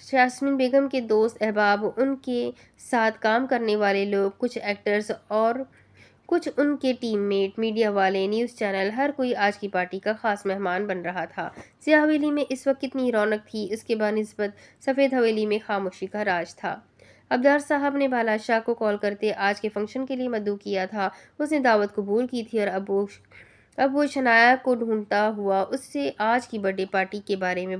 یاسمین بیگم کے دوست احباب، ان کے ساتھ کام کرنے والے لوگ، کچھ ایکٹرز اور کچھ ان کے ٹیم میٹ، میڈیا والے، نیوز چینل، ہر کوئی آج کی پارٹی کا خاص مہمان بن رہا تھا۔ سیاہ حویلی میں اس وقت کتنی رونق تھی، اس کے بنسبت سفید حویلی میں خاموشی کا راج تھا۔ ابدار صاحب نے بالا شاہ کو کال کرتے آج کے فنکشن کے لیے مدعو کیا تھا۔ اس نے دعوت قبول کی تھی اور اب وہ شنایا کو ڈھونڈتا ہوا اس سے آج کی برتھ ڈے پارٹی کے بارے میں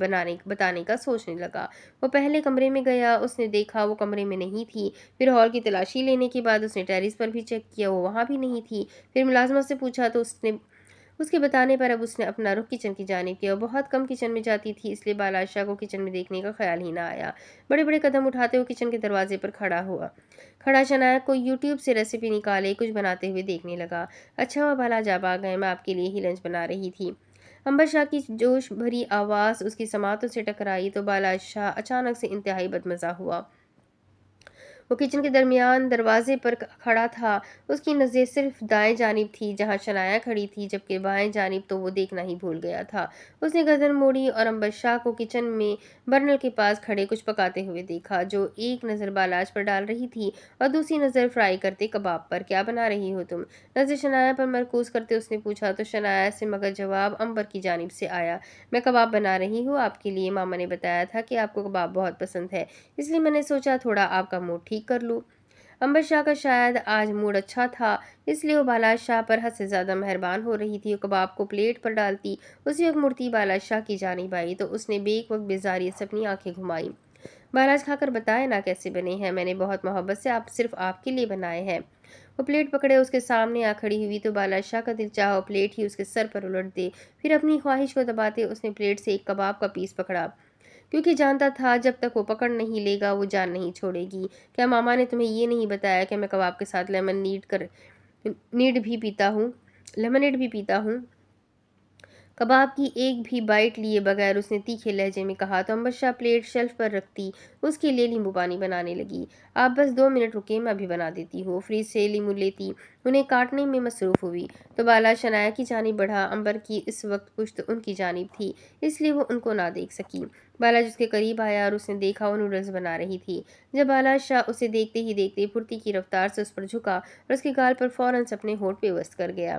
بتانے کا سوچنے لگا۔ وہ پہلے کمرے میں گیا، اس نے دیکھا وہ کمرے میں نہیں تھی۔ پھر ہال کی تلاشی لینے کے بعد اس نے ٹیریس پر بھی چیک کیا، وہ وہاں بھی نہیں تھی۔ پھر ملازمہ سے پوچھا تو اس کے بتانے پر اب اس نے اپنا رخ کچن کی جانب کیا۔ وہ بہت کم کچن میں جاتی تھی، اس لیے بالا شاہ کو کچن میں دیکھنے کا خیال ہی نہ آیا۔ بڑے بڑے قدم اٹھاتے ہوئے کچن کے دروازے پر کھڑا شنایا کو یوٹیوب سے ریسیپی نکالے کچھ بناتے ہوئے دیکھنے لگا۔ اچھا ہوا بالا جاب آ گئے، میں آپ کے لیے ہی لنچ بنا رہی تھی۔ عنبر شاہ کی جوش بھری آواز اس کی سماعتوں سے ٹکرائی تو بالا شاہ اچانک سے انتہائی بدمزہ ہوا۔ وہ کچن کے درمیان دروازے پر کھڑا تھا، اس کی نظریں صرف دائیں جانب تھی جہاں شنایا کھڑی تھی، جبکہ بائیں جانب تو وہ دیکھنا ہی بھول گیا تھا۔ اس نے گردن موڑی اور عنبر شاہ کو کچن میں برنر کے پاس کھڑے کچھ پکاتے ہوئے دیکھا، جو ایک نظر بالاج پر ڈال رہی تھی اور دوسری نظر فرائی کرتے کباب پر۔ کیا بنا رہی ہو تم؟ نظر شنایا پر مرکوز کرتے اس نے پوچھا تو شنایا سے مگر جواب عنبر کی جانب سے آیا۔ میں کباب بنا رہی ہوں آپ کے لیے، ماما نے بتایا تھا کہ آپ کو کباب بہت پسند ہے، اس لیے میں نے سوچا تھوڑا آپ کا موڈ ٹھیک کر لوں۔ عنبر شاہ کا شاید آج موڈ اچھا تھا، اس لیے وہ بالا شاہ پر حد سے زیادہ مہربان ہو رہی تھی۔ وہ کباب کو پلیٹ پر ڈالتی اسی وقت مڑتی بالا شاہ کی جانب آئی تو اس نے بیک وقت بیزاریت سے اپنی آنکھیں گھمائیں۔ بالاج کھا کر بتائے نا کیسے بنے ہیں، میں نے بہت محبت سے صرف آپ کے لیے بنائے ہیں۔ وہ پلیٹ پکڑے اس کے سامنے آ کھڑی ہوئی تو بالا شاہ کا دل چاہا وہ پلیٹ ہی اس کے سر پر الٹ دے۔ پھر اپنی خواہش کو دباتے اس نے پلیٹ سے ایک کباب کا پیس پکڑا، کیونکہ جانتا تھا جب تک وہ پکڑ نہیں لے گا وہ جان نہیں چھوڑے گی۔ کیا ماما نے تمہیں یہ نہیں بتایا کہ میں کباب کے ساتھ لیمنیڈ بھی پیتا ہوں؟ کباب کی ایک بھی بائٹ لیے بغیر اس نے تیکھے لہجے میں کہا تو عنبر شاہ پلیٹ شیلف پر رکھتی اس کے لیے لیمبو پانی بنانے لگی۔ آپ بس 2 منٹ رکیں، میں ابھی بنا دیتی ہوں۔ فریج سے لیمو لیتی انہیں کاٹنے میں مصروف ہوئی تو بالا شنایا کی جانب بڑھا۔ عنبر کی اس وقت پشت ان کی جانب تھی، اس لیے وہ ان کو نہ دیکھ سکی۔ بالا جس کے قریب آیا اور اس نے دیکھا وہ نوڈلز بنا رہی تھی۔ جب بالا شاہ اسے دیکھتے ہی دیکھتے پھرتی کی رفتار سے اس پر جھکا اور اس کے گال پر فوراً سے اپنے ہونٹ پیوست کر گیا۔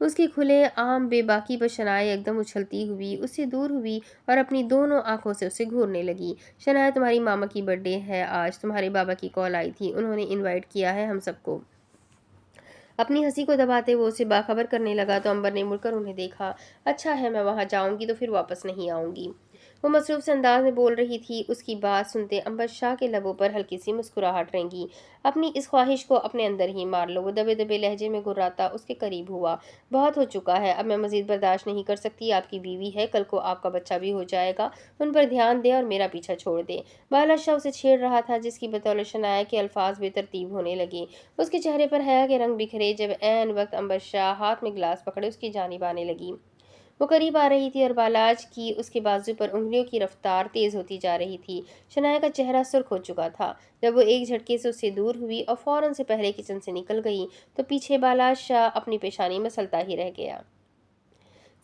اس کی کھلے عام بے باکی پر شنایا ایک دم اچھلتی ہوئی اس سے دور ہوئی اور اپنی دونوں آنکھوں سے اسے گھورنے لگی۔ شنایا تمہاری ماما کی برتھ ڈے ہے آج، تمہارے بابا کی کال آئی تھی، انہوں نے انوائٹ کیا ہے ہم سب کو۔ اپنی ہنسی کو دباتے وہ اسے باخبر کرنے لگا تو عنبر نے مڑ کر انہیں دیکھا۔ اچھا ہے میں وہاں جاؤں گی تو پھر واپس نہیں آؤں گی، وہ مصروف سے انداز میں بول رہی تھی۔ اس کی بات سنتے عنبر شاہ کے لبوں پر ہلکی سی مسکراہٹ رنگی۔ اپنی اس خواہش کو اپنے اندر ہی مار لو، وہ دبے دبے لہجے میں گراتا اس کے قریب ہوا۔ بہت ہو چکا ہے، اب میں مزید برداشت نہیں کر سکتی، آپ کی بیوی ہے، کل کو آپ کا بچہ بھی ہو جائے گا، ان پر دھیان دیں اور میرا پیچھا چھوڑ دیں۔ بالا شاہ اسے چھیڑ رہا تھا جس کی بدولت شنایا کے الفاظ بے ترتیب ہونے لگے۔ اس کے چہرے پر حیا کے رنگ بکھرے جب عین وقت عنبر شاہ ہاتھ میں گلاس پکڑے اس کی جانب آنے لگی۔ وہ قریب آ رہی تھی اور بالاج کی اس کے بازو پر انگلیوں کی رفتار تیز ہوتی جا رہی تھی۔ شنایا کا چہرہ سرخ ہو چکا تھا جب وہ ایک جھٹکے سے اس سے دور ہوئی اور فوراً سے پہلے کچن سے نکل گئی تو پیچھے بالاج شاہ اپنی پیشانی مسلتا ہی رہ گیا۔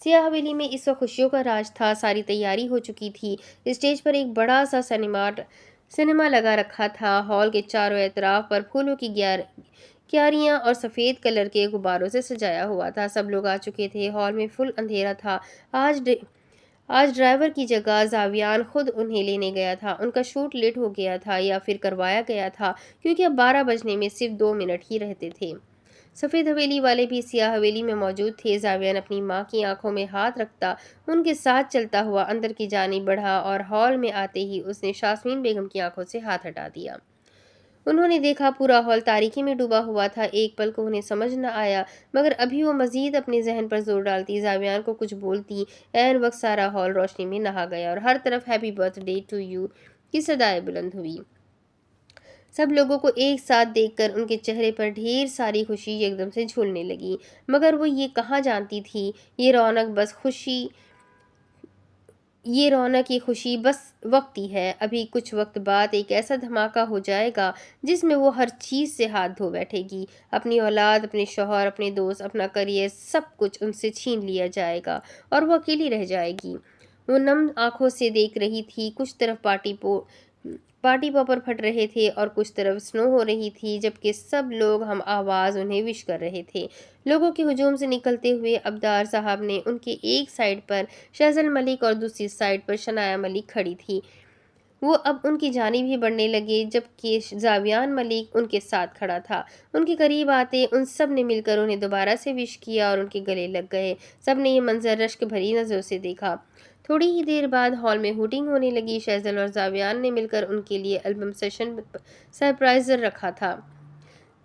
سیاہ حویلی میں اس وقت خوشیوں کا راج تھا، ساری تیاری ہو چکی تھی۔ اسٹیج پر ایک بڑا سا سنیما لگا رکھا تھا، ہال کے چاروں اطراف پر پھولوں کی کیاریاں اور سفید کلر کے غباروں سے سجایا ہوا تھا۔ سب لوگ آ چکے تھے، ہال میں فل اندھیرا تھا۔ آج ڈرائیور کی جگہ زاویان خود انہیں لینے گیا تھا۔ ان کا شوٹ لیٹ ہو گیا تھا یا پھر کروایا گیا تھا کیونکہ اب 12 بجنے میں صرف 2 منٹ ہی رہتے تھے۔ سفید حویلی والے بھی سیاہ حویلی میں موجود تھے۔ زاویان اپنی ماں کی آنکھوں میں ہاتھ رکھتا ان کے ساتھ چلتا ہوا اندر کی جانب بڑھا اور ہال میں آتے ہی اس نے یاسمین بیگم کی آنکھوں سے ہاتھ ہٹا دیا۔ انہوں نے دیکھا پورا ہال تاریکی میں ڈوبا ہوا تھا۔ ایک پل کو انہیں سمجھ نہ آیا مگر ابھی وہ مزید اپنے ذہن پر زور ڈالتی، زاویان کو کچھ بولتی، عین وقت سارا ہال روشنی میں نہا گیا اور ہر طرف happy birthday to you کی صدائیں بلند ہوئی۔ سب لوگوں کو ایک ساتھ دیکھ کر ان کے چہرے پر ڈھیر ساری خوشی ایک دم سے جھولنے لگی، مگر وہ یہ کہاں جانتی تھی یہ خوشی بس وقتی ہے۔ ابھی کچھ وقت بعد ایک ایسا دھماکہ ہو جائے گا جس میں وہ ہر چیز سے ہاتھ دھو بیٹھے گی، اپنی اولاد، اپنے شوہر، اپنے دوست، اپنا کیریئر، سب کچھ ان سے چھین لیا جائے گا اور وہ اکیلی رہ جائے گی۔ وہ نم آنکھوں سے دیکھ رہی تھی۔ کچھ طرف پارٹی پاپر پھٹ رہے تھے اور کچھ طرف سنو ہو رہی تھی، جبکہ سب لوگ ہم آواز انہیں وش کر رہے تھے۔ لوگوں کے ہجوم سے نکلتے ہوئے ابدار صاحب نے ان کے ایک سائیڈ پر شہزل ملک اور دوسری سائیڈ پر شنایا ملک کھڑی تھی۔ وہ اب ان کی جانب ہی بڑھنے لگے، جبکہ زاویان ملک ان کے ساتھ کھڑا تھا۔ ان کے قریب آتے ان سب نے مل کر انہیں دوبارہ سے وش کیا اور ان کے گلے لگ گئے۔ سب نے یہ منظر رشک بھری نظروں سے دیکھا۔ تھوڑی ہی دیر بعد ہال میں ہوٹنگ ہونے لگی۔ شہزل اور زاویان نے مل کر ان کے لیے البم سیشن سرپرائزر رکھا تھا،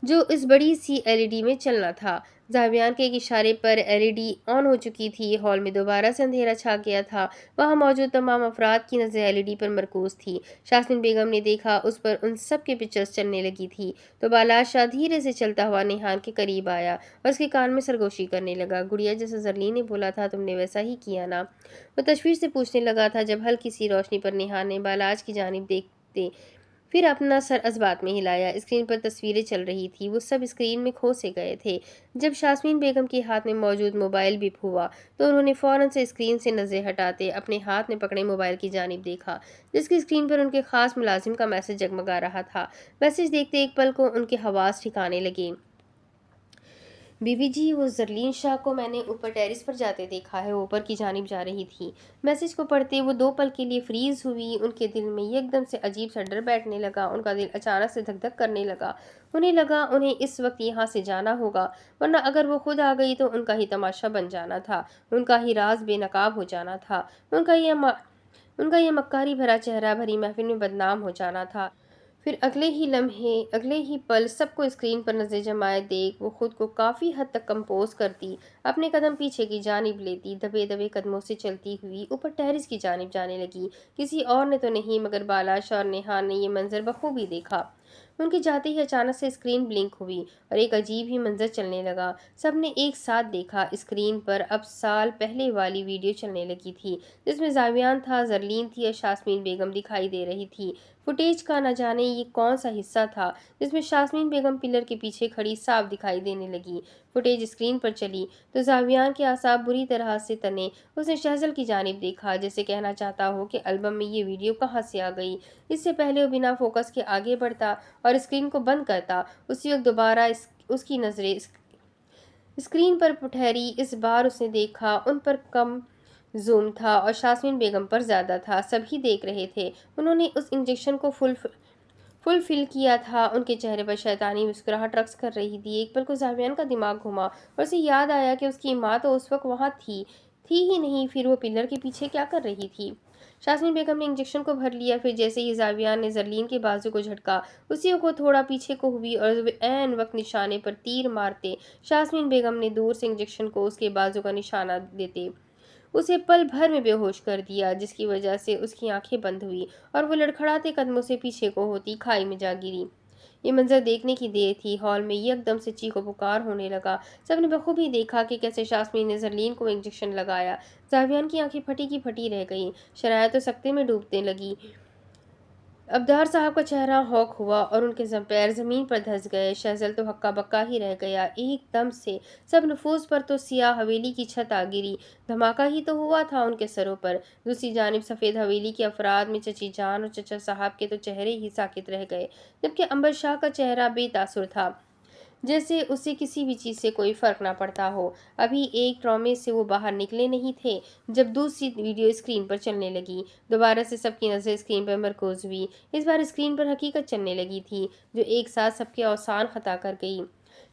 جو اس بڑی سی LED میں چلنا تھا۔ زاویان کے ایک اشارے پر LED آن ہو چکی تھی۔ ہال میں دوبارہ سے اندھیرا چھا گیا تھا۔ وہاں موجود تمام افراد کی نظریں LED پر مرکوز تھی۔ شاسمین بیگم نے دیکھا اس پر ان سب کے پکچرز چلنے لگی تھی تو بالاش شاہ دھیرے سے چلتا ہوا نیہان کے قریب آیا اور اس کے کان میں سرگوشی کرنے لگا۔ گڑیا، جیسا زرلین نے بولا تھا تم نے ویسا ہی کیا نا؟ وہ تشویش سے پوچھنے لگا تھا جب ہلکی سی روشنی پر نیہان نے بالاش کی جانب دیکھتے پھر اپنا سر اسبات میں ہلایا۔ اسکرین پر تصویریں چل رہی تھی، وہ سب اسکرین میں کھو سے گئے تھے۔ جب شاسمین بیگم کے ہاتھ میں موجود موبائل بپ ہوا تو انہوں نے فوراً سے اسکرین سے نظریں ہٹاتے اپنے ہاتھ میں پکڑے موبائل کی جانب دیکھا، جس کی اسکرین پر ان کے خاص ملازم کا میسج جگمگا رہا تھا۔ میسج دیکھتے ایک پل کو ان کے حواس ٹھکانے لگے۔ بی بی جی، وہ زرلین شاہ کو میں نے اوپر ٹیرس پر جاتے دیکھا ہے، وہ اوپر کی جانب جا رہی تھی۔ میسج کو پڑھتے وہ 2 پل کے لیے فریز ہوئی۔ ان کے دل میں یکدم سے عجیب سا ڈر بیٹھنے لگا۔ ان کا دل اچانک سے دھک دھک کرنے لگا۔ انہیں لگا انہیں اس وقت یہاں سے جانا ہوگا، ورنہ اگر وہ خود آ گئی تو ان کا ہی تماشا بن جانا تھا، ان کا ہی راز بے نقاب ہو جانا تھا، ان کا یہ مکاری بھرا چہرہ بھری محفل میں بدنام ہو جانا تھا۔ پھر اگلے ہی لمحے، اگلے ہی پل سب کو اسکرین پر نظریں جمائے دیکھ وہ خود کو کافی حد تک کمپوز کرتی، اپنے قدم پیچھے کی جانب لیتی، دبے دبے قدموں سے چلتی ہوئی اوپر ٹیرس کی جانب جانے لگی۔ کسی اور نے تو نہیں مگر بالاش اور نیہان نے یہ منظر بخوبی دیکھا۔ ان کے جاتے ہی اچانک سے اسکرین بلنک ہوئی اور ایک عجیب ہی منظر چلنے لگا۔ سب نے ایک ساتھ دیکھا۔ اسکرین پر اب سال پہلے والی ویڈیو چلنے لگی تھی، جس میں زاویان تھا، زرلین تھی اور شاسمین بیگم دکھائی دے رہی تھی۔ فوٹیج کا نہ جانے یہ کون سا حصہ تھا جس میں شاسمین بیگم پلر کے پیچھے کھڑی صاف دکھائی دینے لگی۔ فوٹیج اسکرین پر چلی تو زاویان کے اعصاب بری طرح سے تنے۔ اس نے شہزل کی جانب دیکھا جیسے کہنا چاہتا ہو کہ البم میں یہ ویڈیو کہاں سے آ گئی۔ اس سے پہلے وہ بنا فوکس کے آگے بڑھتا اور اسکرین کو بند کرتا، اسی وقت دوبارہ اس کی نظریں اسکرین پر ٹھہری۔ اس بار اس نے دیکھا ان پر کم زوم تھا اور شاسمین بیگم پر زیادہ تھا۔ سبھی دیکھ رہے تھے۔ انہوں نے اس انجیکشن کو فل کیا تھا۔ ان کے چہرے پر شیطانی مسکراہٹ رقص کر رہی تھی۔ ایک پل کو زاویان کا دماغ گھما اور اسے یاد آیا کہ اس کی ماں تو اس وقت وہاں تھی ہی نہیں، پھر وہ پلر کے پیچھے کیا کر رہی تھی؟ شاسمین بیگم نے انجیکشن کو بھر لیا، پھر جیسے ہی زاویان نے زرلین کے بازو کو جھٹکا، اسی کو تھوڑا پیچھے کو ہوئی اور عین وقت نشانے پر تیر مارتے شاسمین بیگم نے دور سے انجیکشن کو اس کے بازو کا نشانہ دیتے اسے پل بھر میں بے ہوش کر دیا، جس کی وجہ سے اس کی آنکھیں بند ہوئی اور وہ لڑکھڑاتے قدموں سے پیچھے کو ہوتی کھائی میں جا گری۔ یہ منظر دیکھنے کی دیر تھی۔ ہال میں یکدم سے چیخ و پکار ہونے لگا۔ سب نے بخوبی دیکھا کہ کیسے شاسمین نے زرلین کو انجیکشن لگایا۔ زاویان کی آنکھیں پھٹی کی پھٹی رہ گئیں، شرائط تو سکتے میں ڈوبنے لگی۔ ابدار صاحب کا چہرہ ہوک ہوا اور ان کے پیر زمین پر دھنس گئے۔ شہزل تو ہکا بکا ہی رہ گیا۔ ایک دم سے سب نفوس پر تو سیاہ حویلی کی چھت آ گری۔ دھماکہ ہی تو ہوا تھا ان کے سروں پر۔ دوسری جانب سفید حویلی کے افراد میں چچی جان اور چچا صاحب کے تو چہرے ہی ساکت رہ گئے، جبکہ عنبر شاہ کا چہرہ بے تاثر تھا، جیسے اسے کسی بھی چیز سے کوئی فرق نہ پڑتا ہو۔ ابھی ایک ٹرامے سے وہ باہر نکلے نہیں تھے جب دوسری ویڈیو اسکرین پر چلنے لگی۔ دوبارہ سے سب کی نظریں اسکرین پر مرکوز ہوئی۔ اس بار اسکرین پر حقیقت چلنے لگی تھی جو ایک ساتھ سب کے اوسان خطا کر گئی۔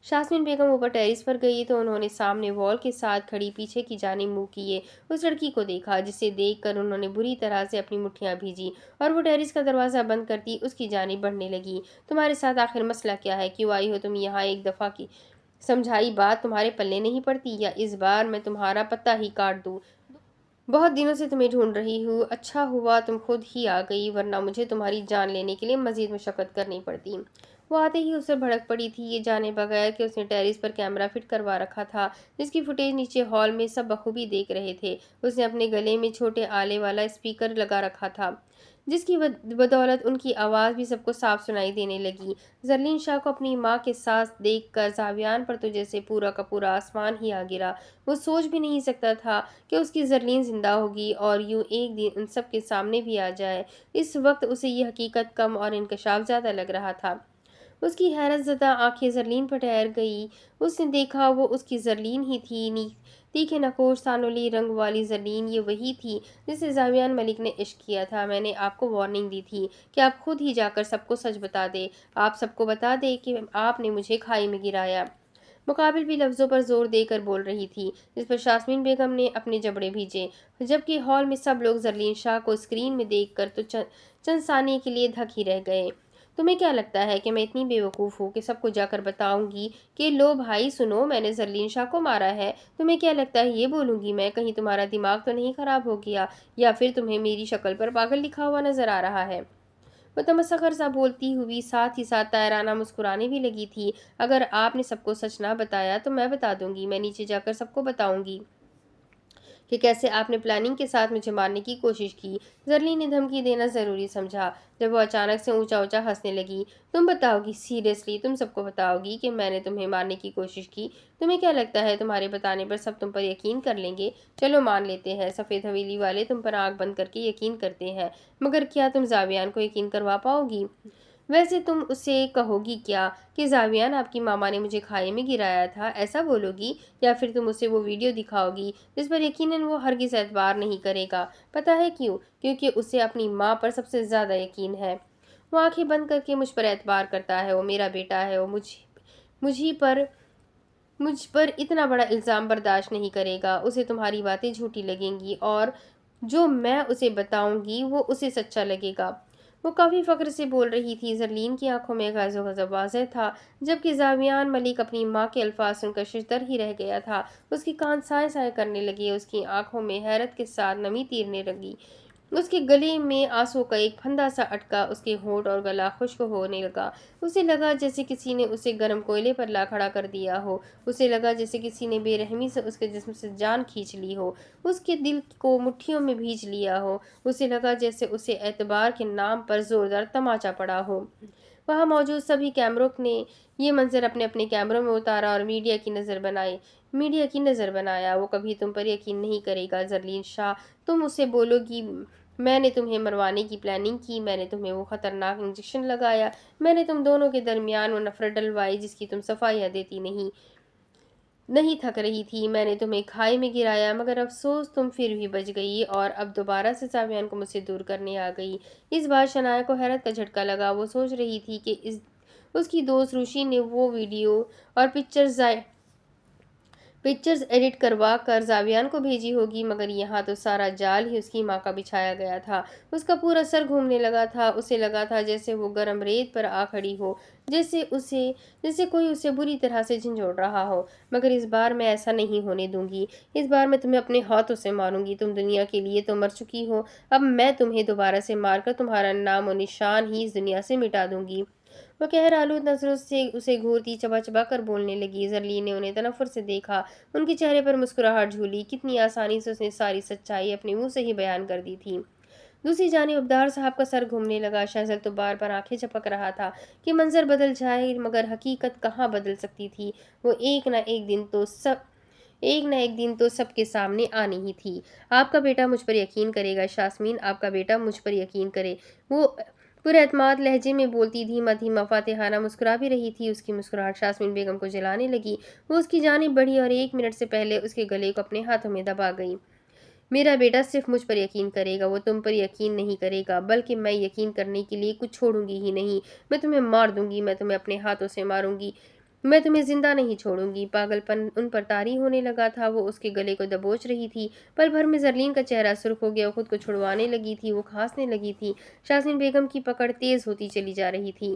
شاسمین بیگم اوپر ٹیرس پر گئی تو انہوں نے سامنے وال کے ساتھ کھڑی پیچھے کی جانب منہ کیے اس لڑکی کو دیکھا، جسے دیکھ کر انہوں نے بری طرح سے اپنی مٹھیاں بھیجی اور وہ ٹیرس کا دروازہ بند کرتی اس کی جانب بڑھنے لگی۔ تمہارے ساتھ آخر مسئلہ کیا ہے؟ کیوں آئی ہو تم یہاں؟ ایک دفعہ کی سمجھائی بات تمہارے پلے نہیں پڑتی، یا اس بار میں تمہارا پتہ ہی کاٹ دوں؟ بہت دنوں سے تمہیں ڈھونڈ رہی ہوں، اچھا ہوا تم خود ہی آ گئی، ورنہ مجھے تمہاری جان لینے کے لیے مزید مشقت کرنی پڑتی۔ وہ آتے ہی اس پر بھڑک پڑی تھی، یہ جانے بغیر کہ اس نے ٹیرس پر کیمرہ فٹ کروا رکھا تھا جس کی فوٹیج نیچے ہال میں سب بخوبی دیکھ رہے تھے۔ اس نے اپنے گلے میں چھوٹے آلے والا اسپیکر لگا رکھا تھا جس کی بدولت ان کی آواز بھی سب کو صاف سنائی دینے لگی۔ زرلین شاہ کو اپنی ماں کے ساتھ دیکھ کر زاویان پر تو جیسے پورا کا پورا آسمان ہی آ گرا۔ وہ سوچ بھی نہیں سکتا تھا کہ اس کی زرلین زندہ ہوگی اور یوں ایک دن ان سب کے سامنے بھی آ جائے۔ اس وقت اسے یہ حقیقت کم اور انکشاف زیادہ لگ رہا تھا۔ اس کی حیرت زدہ آنکھیں زرلین پر ٹھہر گئی۔ اس نے دیکھا وہ اس کی زرلین ہی تھی، تیکھے نقوش سانولی رنگ والی زرلین، یہ وہی تھی جسے زاویان ملک نے عشق کیا تھا۔ میں نے آپ کو وارننگ دی تھی کہ آپ خود ہی جا کر سب کو سچ بتا دے، آپ سب کو بتا دے کہ آپ نے مجھے کھائی میں گرایا۔ مقابل بھی لفظوں پر زور دے کر بول رہی تھی، جس پر یاسمین بیگم نے اپنے جبڑے بھیجے، جبکہ ہال میں سب لوگ زرلین شاہ کو اسکرین میں دیکھ کر تو چند ثانیے کے لیے دھک ہی رہ گئے۔ تمہیں کیا لگتا ہے کہ میں اتنی بے وقوف ہوں کہ سب کو جا کر بتاؤں گی کہ لو بھائی سنو، میں نے زرلین شاہ کو مارا ہے؟ تمہیں کیا لگتا ہے یہ بولوں گی میں؟ کہیں تمہارا دماغ تو نہیں خراب ہو گیا، یا پھر تمہیں میری شکل پر پاگل لکھا ہوا نظر آ رہا ہے؟ وہ تمسخر سا بولتی ہوئی ساتھ ہی ساتھ طائرانہ مسکرانے بھی لگی تھی۔ اگر آپ نے سب کو سچ نہ بتایا تو میں بتا دوں گی، میں نیچے جا کر سب کو بتاؤں گی کہ کیسے آپ نے پلاننگ کے ساتھ مجھے مارنے کی کوشش کی۔ زرلین نے دھمکی دینا ضروری سمجھا جب وہ اچانک سے اونچا اونچا ہنسنے لگی۔ تم بتاؤ گی؟ سیریسلی تم سب کو بتاؤ گی کہ میں نے تمہیں مارنے کی کوشش کی؟ تمہیں کیا لگتا ہے تمہارے بتانے پر سب تم پر یقین کر لیں گے؟ چلو مان لیتے ہیں سفید حویلی والے تم پر آنکھ بند کر کے یقین کرتے ہیں، مگر کیا تم زاویان کو یقین کروا پاؤ گی؟ ویسے تم اسے کہو گی کیا کہ زاویان آپ کی ماما نے مجھے کھائی میں گرایا تھا، ایسا بولو گی؟ یا پھر تم اسے وہ ویڈیو دکھاؤ گی جس پر یقیناً وہ ہرگز اعتبار نہیں کرے گا؟ پتہ ہے کیوں؟ کیونکہ اسے اپنی ماں پر سب سے زیادہ یقین ہے۔ وہ آنکھیں بند کر کے مجھ پر اعتبار کرتا ہے، وہ میرا بیٹا ہے، وہ مجھ پر اتنا بڑا الزام برداشت نہیں کرے گا۔ اسے تمہاری باتیں جھوٹی لگیں گی اور جو میں اسے بتاؤں گی وہ اسے سچا لگے گا۔ وہ کافی فخر سے بول رہی تھی، زرلین کی آنکھوں میں غیظ و غضب واضح تھا، جبکہ زاویان ملک اپنی ماں کے الفاظ سن کر ششدر ہی رہ گیا تھا۔ اس کے کان سائے سائے کرنے لگے، اس کی آنکھوں میں حیرت کے ساتھ نمی تیرنے لگی، اس کے گلے میں آنسوں کا ایک پھندا سا اٹکا، اس کے ہونٹ اور گلا خشک ہونے لگا۔ اسے لگا جیسے کسی نے اسے گرم کوئلے پر لا کھڑا کر دیا ہو، اسے لگا جیسے کسی نے بے رحمی سے اس کے جسم سے جان کھینچ لی ہو، اس کے دل کو مٹھیوں میں بھیج لیا ہو، اسے لگا جیسے اسے اعتبار کے نام پر زوردار تماچا پڑا ہو۔ وہاں موجود سبھی کیمروں نے یہ منظر اپنے اپنے کیمروں میں اتارا اور میڈیا کی نظر بنایا۔ وہ کبھی تم پر یقین نہیں کرے گا زرلین شاہ، تم اسے بولو گی میں نے تمہیں مروانے کی پلاننگ کی، میں نے تمہیں وہ خطرناک انجیکشن لگایا، میں نے تم دونوں کے درمیان وہ نفرت ڈلوائی جس کی تم صفائیاں دیتی نہیں تھک رہی تھی، میں نے تمہیں کھائی میں گرایا، مگر افسوس تم پھر بھی بچ گئی اور اب دوبارہ سے زاویان کو مجھ سے دور کرنے آ گئی۔ اس بار شنایا کو حیرت کا جھٹکا لگا۔ وہ سوچ رہی تھی کہ اس کی دوست روشی نے وہ ویڈیو اور پکچرز ایڈٹ کروا کر زاویان کو بھیجی ہوگی، مگر یہاں تو سارا جال ہی اس کی ماں کا بچھایا گیا تھا۔ اس کا پورا سر گھومنے لگا تھا، اسے لگا تھا جیسے وہ گرم ریت پر آ کھڑی ہو، جیسے کوئی اسے بری طرح سے جھنجھوڑ رہا ہو۔ مگر اس بار میں ایسا نہیں ہونے دوں گی، اس بار میں تمہیں اپنے ہاتھوں سے ماروں گی۔ تم دنیا کے لیے تو مر چکی ہو، اب میں تمہیں دوبارہ سے مار کر تمہارا نام و نشان ہی اس دنیا سے مٹا دوں گی۔ وہ قہر آلود نظروں سے اسے گھورتی چبا چبا کر بولنے لگی۔ زرلین نے انہیں تنفر سے دیکھا، ان کے چہرے پر مسکراہٹ جھولی، کتنی آسانی سے اس نے ساری سچائی اپنے منہ سے ہی بیان کر دی تھی۔ دوسری جانب ابدار صاحب کا سر گھومنے لگا، شہزل تو بار بار آنکھیں جھپک رہا تھا کہ منظر بدل جائے، مگر حقیقت کہاں بدل سکتی تھی، وہ ایک نہ ایک دن تو سب کے سامنے آنی ہی تھی۔ آپ کا بیٹا مجھ پر یقین کرے گا یاسمین، آپ کا بیٹا مجھ پر یقین کرے، وہ پر اعتماد لہجے میں بولتی، دھیما دھیما فاتحانہ مسکرا بھی رہی تھی۔ اس کی مسکراہٹ یاسمین بیگم کو جلانے لگی، وہ اس کی جانب بڑھی اور 1 منٹ سے پہلے اس کے گلے کو اپنے ہاتھوں میں دبا گئی۔ میرا بیٹا صرف مجھ پر یقین کرے گا، وہ تم پر یقین نہیں کرے گا، بلکہ میں یقین کرنے کے لیے کچھ چھوڑوں گی ہی نہیں، میں تمہیں مار دوں گی، میں تمہیں اپنے ہاتھوں سے ماروں گی، میں تمہیں زندہ نہیں چھوڑوں گی۔ پاگل پن ان پر طاری ہونے لگا تھا، وہ اس کے گلے کو دبوچ رہی تھی۔ پل بھر میں زرلین کا چہرہ سرخ ہو گیا، وہ خود کو چھڑوانے لگی تھی، وہ کھانسنے لگی تھی۔ یاسمین بیگم کی پکڑ تیز ہوتی چلی جا رہی تھی۔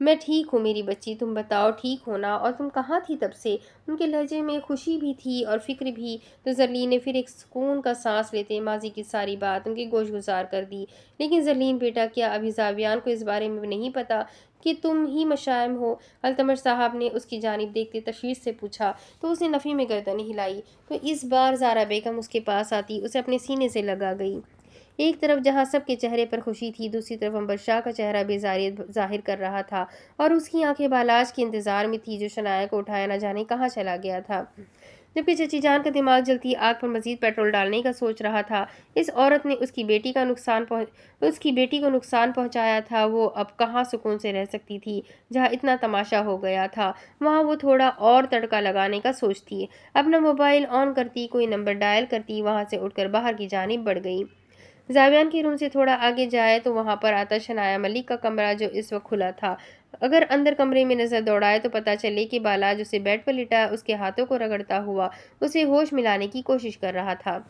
میں ٹھیک ہوں میری بچی، تم بتاؤ ٹھیک ہو نا؟ اور تم کہاں تھی تب سے؟ ان کے لہجے میں خوشی بھی تھی اور فکر بھی۔ تو زرلین نے پھر ایک سکون کا سانس لیتے ماضی کی ساری بات ان کی گوش گزار کر دی۔ لیکن زرلین بیٹا، کیا ابھی زاویان کو اس بارے میں نہیں پتا کہ تم ہی مشائم ہو؟ التمش صاحب نے اس کی جانب دیکھتے تشویش سے پوچھا تو اس نے نفی میں گردن ہلائی۔ تو اس بار زارا بیگم اس کے پاس آتی اسے اپنے سینے سے لگا گئی۔ ایک طرف جہاں سب کے چہرے پر خوشی تھی، دوسری طرف عنبر شاہ کا چہرہ بیزاریت ظاہر کر رہا تھا اور اس کی آنکھیں بالاج کے انتظار میں تھی جو شنایا کو اٹھایا نہ جانے کہاں چلا گیا تھا، جبکہ چچی جان کا دماغ جلتی آگ پر مزید پیٹرول ڈالنے کا سوچ رہا تھا۔ اس عورت نے اس کی بیٹی کو نقصان پہنچایا تھا، وہ اب کہاں سکون سے رہ سکتی تھی؟ جہاں اتنا تماشا ہو گیا تھا وہاں وہ تھوڑا اور تڑکا لگانے کا سوچتی، اپنا موبائل آن کرتی، کوئی نمبر ڈائل کرتی، وہاں سے اٹھ کر باہر کی جانب بڑھ گئی۔ زاویان کے روم سے تھوڑا آگے جائے تو وہاں پر آتا شنایا ملک کا کمرہ جو اس وقت کھلا تھا۔ اگر اندر کمرے میں نظر دوڑائے تو پتہ چلے کہ بالاج اسے بیڈ پر لٹا اس کے ہاتھوں کو رگڑتا ہوا اسے ہوش ملانے کی کوشش کر رہا تھا۔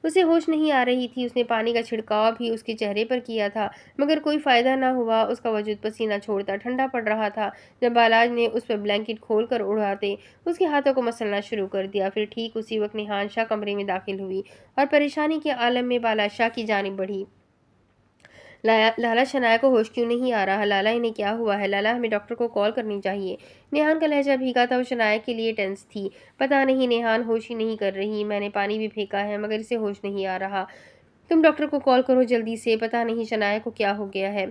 اسے ہوش نہیں آ رہی تھی۔ اس نے پانی کا چھڑکاؤ بھی اس کے چہرے پر کیا تھا مگر کوئی فائدہ نہ ہوا، اس کا وجود پسینہ چھوڑتا ٹھنڈا پڑ رہا تھا۔ جب بالاج نے اس پر بلینکٹ کھول کر اڑاتے اس کے ہاتھوں کو مسلنا شروع کر دیا، پھر ٹھیک اسی وقت نیہان شاہ کمرے میں داخل ہوئی اور پریشانی کے عالم میں بالا شاہ کی جانب بڑھی۔ لالا، شنایا کو ہوش کیوں نہیں آ رہا؟ لالا، انہیں کیا ہوا ہے؟ لالا، ہمیں ڈاکٹر کو کال کرنی چاہیے۔ نیہان کا لہجہ بھیگا تھا، وہ شنایا کے لیے ٹینس تھی۔ پتہ نہیں نیہان ہوش ہی نہیں کر رہی، میں نے پانی بھی پھینکا ہے مگر اسے ہوش نہیں آ رہا۔ تم ڈاکٹر کو کال کرو جلدی سے، پتہ نہیں شنایا کو کیا ہو گیا ہے۔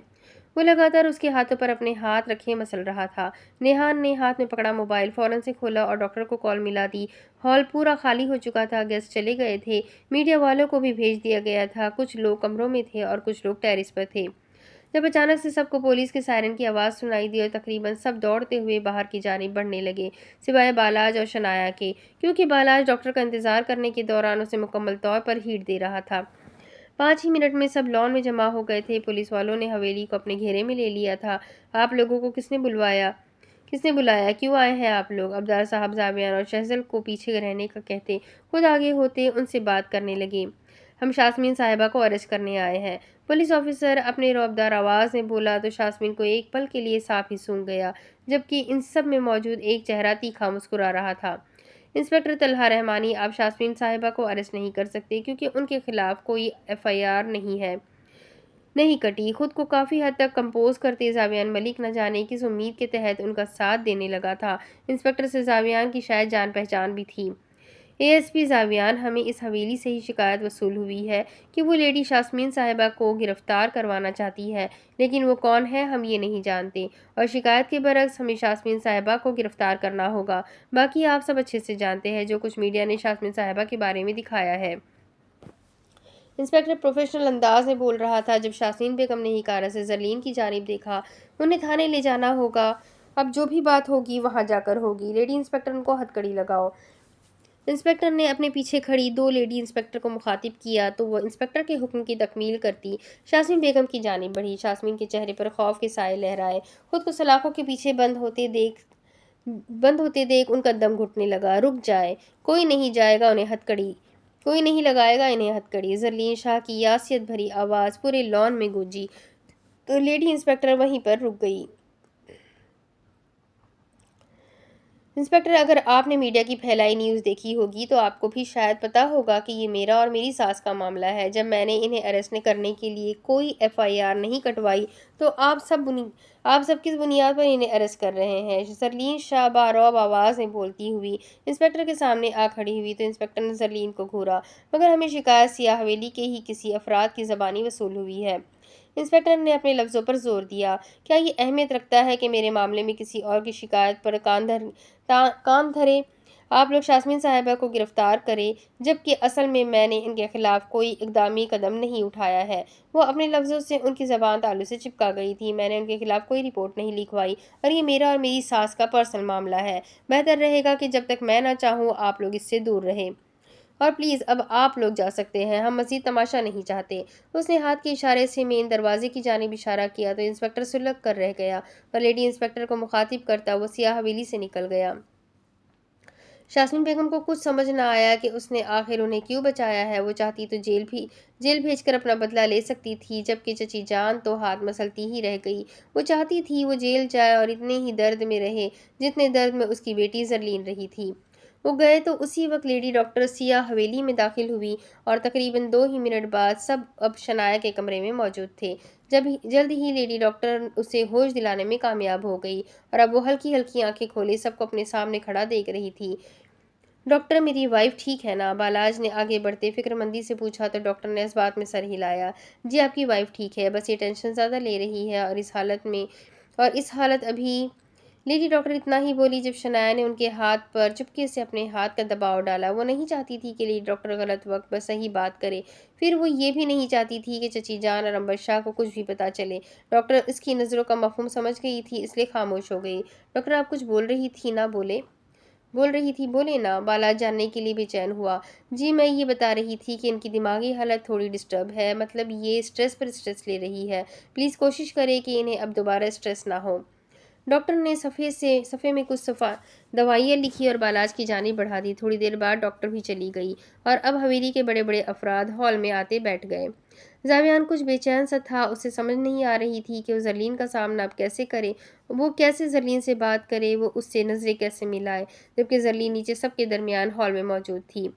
وہ لگاتار اس کے ہاتھوں پر اپنے ہاتھ رکھے مسل رہا تھا۔ نیہان نے ہاتھ میں پکڑا موبائل فوراً سے کھولا اور ڈاکٹر کو کال ملا دی۔ ہال پورا خالی ہو چکا تھا، گیسٹ چلے گئے تھے، میڈیا والوں کو بھی بھیج دیا گیا تھا، کچھ لوگ کمروں میں تھے اور کچھ لوگ ٹیرس پر تھے۔ جب اچانک سے سب کو پولیس کے سائرن کی آواز سنائی دی اور تقریباً سب دوڑتے ہوئے باہر کی جانب بڑھنے لگے سوائے بالاج اور شنایا کے، کیونکہ بالاج ڈاکٹر کا انتظار کرنے کے دوران اسے مکمل طور پر ہیٹ دے رہا تھا۔ 5 ہی منٹ میں سب لان میں جمع ہو گئے تھے۔ پولیس والوں نے حویلی کو اپنے گھیرے میں لے لیا تھا۔ آپ لوگوں کو کس نے بلایا؟ کیوں آئے ہیں آپ لوگ؟ عبداللہ صاحب زاویان اور شہزل کو پیچھے رہنے کا کہتے خود آگے ہوتے ان سے بات کرنے لگے۔ ہم شاسمین صاحبہ کو اریسٹ کرنے آئے ہیں، پولیس آفیسر اپنے رعبدار آواز میں بولا تو شاسمین کو ایک پل کے لیے صاف ہی سونگ گیا، جبکہ ان سب میں موجود ایک چہرہ تیکھا مسکرا رہا تھا۔ انسپکٹر طلحہ رحمانی، آپ شاسمین صاحبہ کو اریسٹ نہیں کر سکتے کیونکہ ان کے خلاف کوئی FIR نہیں کٹی۔ خود کو کافی حد تک کمپوز کرتے زاویان ملک نہ جانے کس امید کے تحت ان کا ساتھ دینے لگا تھا۔ انسپکٹر سے زاویان کی شاید جان پہچان بھی تھی۔ ASP زاویان، ہمیں اس حویلی سے ہی شکایت وصول ہوئی ہے کہ وہ لیڈی شاسمین صاحبہ کو گرفتار کروانا چاہتی ہے، لیکن وہ کون ہے ہم یہ نہیں جانتے، اور شکایت کے برعکس ہمیں شاسمین صاحبہ کو گرفتار کرنا ہوگا۔ باقی آپ سب اچھے سے جانتے ہیں جو کچھ میڈیا نے شاسمین صاحبہ کے بارے میں دکھایا ہے۔ انسپکٹر پروفیشنل انداز میں بول رہا تھا۔ جب شاسمین بیگم نے ہکارت سے زرلین کی جانب دیکھا، انہیں تھانے لے جانا ہوگا، اب جو بھی بات ہوگی وہاں جا کر ہوگی۔ لیڈی انسپکٹر، ان کو ہتھکڑی لگاؤ۔ انسپکٹر نے اپنے پیچھے کھڑی 2 لیڈی انسپکٹر کو مخاطب کیا تو وہ انسپکٹر کے حکم کی تکمیل کرتی شاسمین بیگم کی جانب بڑھی۔ شاسمین کے چہرے پر خوف کے سائے لہرائے، خود کو سلاخوں کے پیچھے بند ہوتے دیکھ ان کا دم گھٹنے لگا۔ رک جائے، کوئی نہیں لگائے گا انہیں ہتھکڑی۔ زرلین شاہ کی یاسیت بھری آواز پورے لان میں گونجی تو لیڈی انسپکٹر وہیں پر رک گئی۔ انسپکٹر، اگر آپ نے میڈیا کی پھیلائی نیوز دیکھی ہوگی تو آپ کو بھی شاید پتہ ہوگا کہ یہ میرا اور میری ساس کا معاملہ ہے۔ جب میں نے انہیں اریسٹ کرنے کے لیے کوئی FIR نہیں کٹوائی تو آپ سب کس بنیاد پر انہیں اریسٹ کر رہے ہیں؟ زرلین شاہ بارعب آواز میں بولتی ہوئی انسپکٹر کے سامنے آ کھڑی ہوئی تو انسپکٹر نے زرلین کو گھورا، مگر ہمیں شکایت سیاہ حویلی کے ہی کسی افراد کی زبانی وصول ہوئی ہے۔ انسپکٹر نے اپنے لفظوں پر زور دیا، کیا یہ اہمیت رکھتا ہے کہ میرے معاملے میں کسی اور کی شکایت پر کان دھرے آپ لوگ شاسمین صاحبہ کو گرفتار کریں، جبکہ اصل میں نے ان کے خلاف کوئی اقدامی قدم نہیں اٹھایا ہے۔ وہ اپنے لفظوں سے ان کی زبان تالو سے چپکا گئی تھی۔ میں نے ان کے خلاف کوئی رپورٹ نہیں لکھوائی اور یہ میرا اور میری ساس کا پرسنل معاملہ ہے۔ بہتر رہے گا کہ جب تک میں نہ چاہوں آپ لوگ اس سے دور رہیں، اور پلیز اب آپ لوگ جا سکتے ہیں، ہم مزید تماشا نہیں چاہتے۔ اس نے ہاتھ کے اشارے سے مین دروازے کی جانب اشارہ کیا تو انسپکٹر سلگ کر رہ گیا اور لیڈی انسپکٹر کو مخاطب کرتا وہ سیاہ حویلی سے نکل گیا۔ یاسمین بیگم کو کچھ سمجھ نہ آیا کہ اس نے آخر انہیں کیوں بچایا ہے۔ وہ چاہتی تو جیل بھیج کر اپنا بدلہ لے سکتی تھی، جبکہ چچی جان تو ہاتھ مسلتی ہی رہ گئی۔ وہ چاہتی تھی وہ جیل جائے اور اتنے ہی درد میں رہے جتنے درد میں اس کی بیٹی زرلین رہی تھی۔ وہ گئے تو اسی وقت لیڈی ڈاکٹر سیاہ حویلی میں داخل ہوئی اور تقریباً 2 ہی منٹ بعد سب اب شنایا کے کمرے میں موجود تھے۔ جلد ہی لیڈی ڈاکٹر اسے ہوش دلانے میں کامیاب ہو گئی اور اب وہ ہلکی ہلکی آنکھیں کھولے سب کو اپنے سامنے کھڑا دیکھ رہی تھی۔ ڈاکٹر، میری وائف ٹھیک ہے نا؟ بالاج نے آگے بڑھتے فکر مندی سے پوچھا تو ڈاکٹر نے اس بات میں سر ہلایا۔ جی آپ کی وائف ٹھیک ہے، بس یہ ٹینشن زیادہ لے رہی ہے اور اس حالت ابھی۔ لیڈی ڈاکٹر اتنا ہی بولی جب شنایا نے ان کے ہاتھ پر چپکے سے اپنے ہاتھ کا دباؤ ڈالا۔ وہ نہیں چاہتی تھی کہ لیڈی ڈاکٹر غلط وقت پر صحیح بات کرے، پھر وہ یہ بھی نہیں چاہتی تھی کہ چچی جان اور امبر شاہ کو کچھ بھی پتہ چلے۔ ڈاکٹر اس کی نظروں کا مفہوم سمجھ گئی تھی، اس لیے خاموش ہو گئی۔ ڈاکٹر آپ کچھ بول رہی تھی نا؟ بول رہی تھی، بولے نا؟ بالاج جاننے کے لیے بے چین ہوا۔ جی میں یہ بتا رہی تھی کہ ان کی دماغی حالت تھوڑی ڈسٹرب ہے، مطلب یہ سٹریس پر سٹریس لے رہی ہے۔ پلیز کوشش کریں کہ انہیں اب دوبارہ سٹریس نہ ہو۔ ڈاکٹر نے صفحے میں کچھ دوائیاں لکھی اور بالاج کی جانب بڑھا دی۔ تھوڑی دیر بعد ڈاکٹر بھی چلی گئی اور اب حویلی کے بڑے بڑے افراد ہال میں آتے بیٹھ گئے۔ زاویان کچھ بے چین سا تھا، اسے سمجھ نہیں آ رہی تھی کہ وہ زرلین کا سامنا اب کیسے کرے، وہ کیسے زرلین سے بات کرے، وہ اس سے نظریں کیسے ملائے، جبکہ زرلین نیچے سب کے درمیان ہال میں موجود تھی۔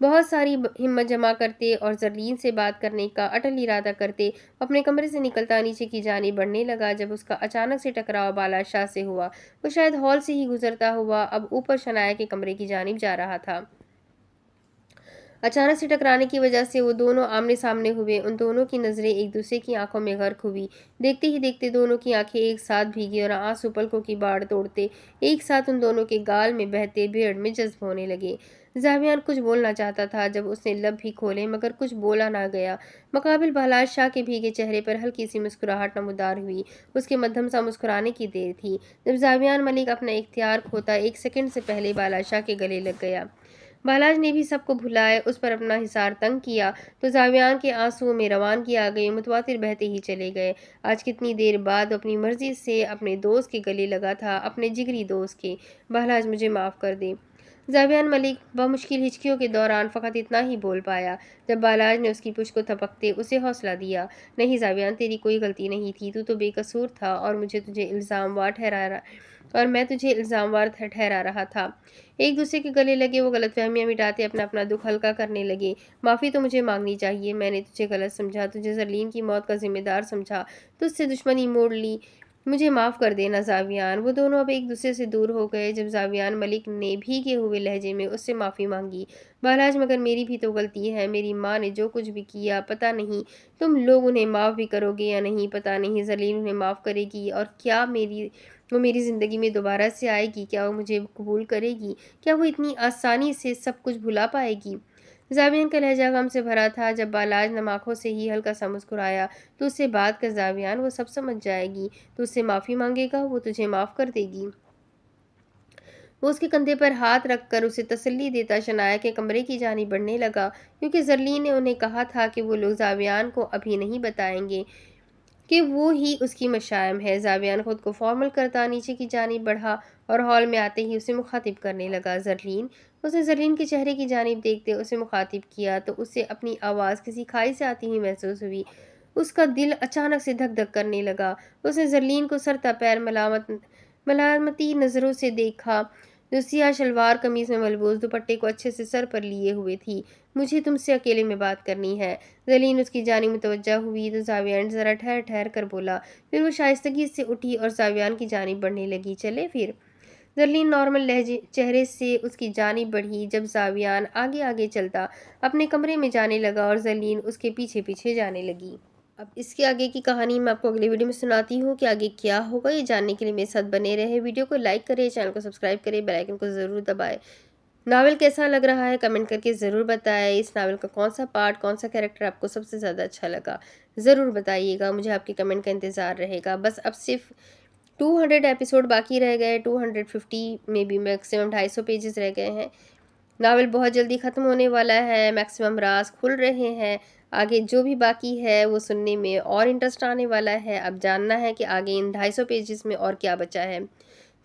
بہت ساری ہمت جمع کرتے اور زرلین سے بات کرنے کا اٹل ارادہ کرتے اپنے کمرے سے نکلتا نیچے کی جانب بڑھنے لگا جب اس کا اچانک سے ٹکراؤ بالاج شاہ سے ہوا۔ وہ شاید ہال سے ہی گزرتا ہوا اب اوپر شنایا کے کمرے کی جانب جا رہا تھا۔ اچانک سے ٹکرانے کی وجہ سے وہ دونوں آمنے سامنے ہوئے۔ ان دونوں کی نظریں ایک دوسرے کی آنکھوں میں غرق ہوئی۔ دیکھتے ہی دیکھتے دونوں کی آنکھیں ایک ساتھ بھیگی اور آنسو پلکوں کی باڑ توڑتے ایک ساتھ ان دونوں کے گال میں بہتے بیڑ میں جذب ہونے لگے۔ زاویان کچھ بولنا چاہتا تھا جب اس نے لب بھی کھولے مگر کچھ بولا نہ گیا۔ مقابل بالاج شاہ کے بھیگے چہرے پر ہلکی سی مسکراہٹ نمودار ہوئی۔ اس کے مدھم سا مسکرانے کی دیر تھی جب زاویان ملک اپنا اختیار کھوتا 1 سیکنڈ سے پہلے بالاج شاہ کے گلے لگ گیا۔ بالاج نے بھی سب کو بھلائے اس پر اپنا حصار تنگ کیا تو زاویان کے آنسوؤں میں روانگی آ گئی، متواتر بہتے ہی چلے گئے۔ آج کتنی دیر بعد وہ اپنی مرضی سے اپنے دوست کے گلے لگا تھا، اپنے جگری دوست کے۔ بالاج مجھے معاف کر دے۔ زاویان ملک بمشکل ہچکیوں کے دوران فقط اتنا ہی بول پایا جب بالاج نے اس کی پشت کو تھپکتے اسے حوصلہ دیا۔ نہیں زاویان، تیری کوئی غلطی نہیں تھی، تو بے قصور تھا اور میں تجھے الزام وار ٹھہرا رہا تھا۔ ایک دوسرے کے گلے لگے وہ غلط فہمیاں مٹاتے اپنا اپنا دکھ ہلکا کرنے لگے۔ معافی تو مجھے مانگنی چاہیے، میں نے تجھے غلط سمجھا، تجھے زرلین کی موت کا ذمہ دار سمجھا، تجھ سے دشمنی موڑ لی، مجھے معاف کر دینا زاویان۔ وہ دونوں اب ایک دوسرے سے دور ہو گئے جب زاویان ملک نے بھیگے ہوئے لہجے میں اس سے معافی مانگی۔ بالاج مگر میری بھی تو غلطی ہے، میری ماں نے جو کچھ بھی کیا پتہ نہیں تم لوگ انہیں معاف بھی کرو گے یا نہیں، پتہ نہیں زرلین انہیں معاف کرے گی اور کیا وہ میری زندگی میں دوبارہ سے آئے گی، کیا وہ مجھے قبول کرے گی، کیا وہ اتنی آسانی سے سب کچھ بھلا پائے گی؟ زاویان کا لہجہ غم سے بھرا تھا۔ جب بالاج نم آنکھوں سے ہی ہلکا سا مسکرایا تو اس سے بات کر زاویان، وہ سب سمجھ جائے گی، تو اس سے معافی مانگے گا، وہ تجھے معاف کر دے گی۔ وہ اس کے کندھے پر ہاتھ رکھ کر اسے تسلی دیتا شنایا کے کمرے کی جانب بڑھنے لگا، کیونکہ زرلین نے انہیں کہا تھا کہ وہ لوگ زاویان کو ابھی نہیں بتائیں گے کہ وہ ہی اس کی مشائم ہے۔ زاویان خود کو فارمل کرتا نیچے کی جانب بڑھا اور ہال میں آتے ہی اسے مخاطب کرنے لگا۔ زرلین۔ اس نے زرلین کے چہرے کی جانب دیکھتے اسے مخاطب کیا تو اسے اپنی آواز کسی کھائی سے آتی ہوئی محسوس ہوئی۔ اس کا دل اچانک سے دھک دھک کرنے لگا۔ اس نے زرلین کو سر تا پیر ملامتی نظروں سے دیکھا جو سیاہ شلوار قمیض میں ملبوس دوپٹے کو اچھے سے سر پر لیے ہوئے تھی۔ مجھے تم سے اکیلے میں بات کرنی ہے۔ زرلین اس کی جانب متوجہ ہوئی تو زاویان ذرا ٹھہر کر بولا، پھر وہ شائستگی سے اٹھی اور زاویان کی جانب بڑھنے لگی۔ چلے پھر؟ زرلین نارمل چہرے سے اس کی جانب بڑھی جب زاویان آگے آگے چلتا اپنے کمرے میں جانے لگا اور زرلین اس کے پیچھے پیچھے جانے لگی۔ اب اس کے آگے کی کہانی میں آپ کو اگلی ویڈیو میں سناتی ہوں کہ آگے کیا ہوگا۔ یہ جاننے کے لیے میرے ساتھ بنے رہے، ویڈیو کو لائک کریں، چینل کو سبسکرائب کریں، بیل آئیکن کو ضرور دبائیں۔ ناول کیسا لگ رہا ہے کمنٹ کر کے ضرور بتائیں۔ اس ناول کا کون سا پارٹ، کون سا کیریکٹر آپ کو سب سے زیادہ اچھا لگا ضرور بتائیے گا، مجھے آپ کے کمنٹ کا انتظار رہے گا۔ بس اب صرف 200 ایپیسوڈ باقی رہ گئے، 250 میں بھی میکسیمم 250 پیجز رہ گئے ہیں۔ ناول بہت جلدی ختم ہونے والا ہے، میکسیمم راز کھل رہے ہیں، آگے جو بھی باقی ہے وہ سننے میں اور انٹرسٹ آنے والا ہے۔ اب جاننا ہے کہ آگے ان 250 پیجز میں اور کیا بچا ہے۔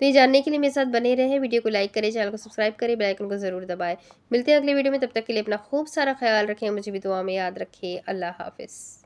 تو یہ جاننے کے لیے میرے ساتھ بنے رہے، ویڈیو کو لائک کریں، چینل کو سبسکرائب کریں، بیل آئیکن کو ضرور دبائیں۔ ملتے ہیں اگلی ویڈیو میں، تب تک کے لیے اپنا خوب سارا خیال رکھیں، مجھے بھی دعا میں یاد رکھیں۔ اللہ حافظ۔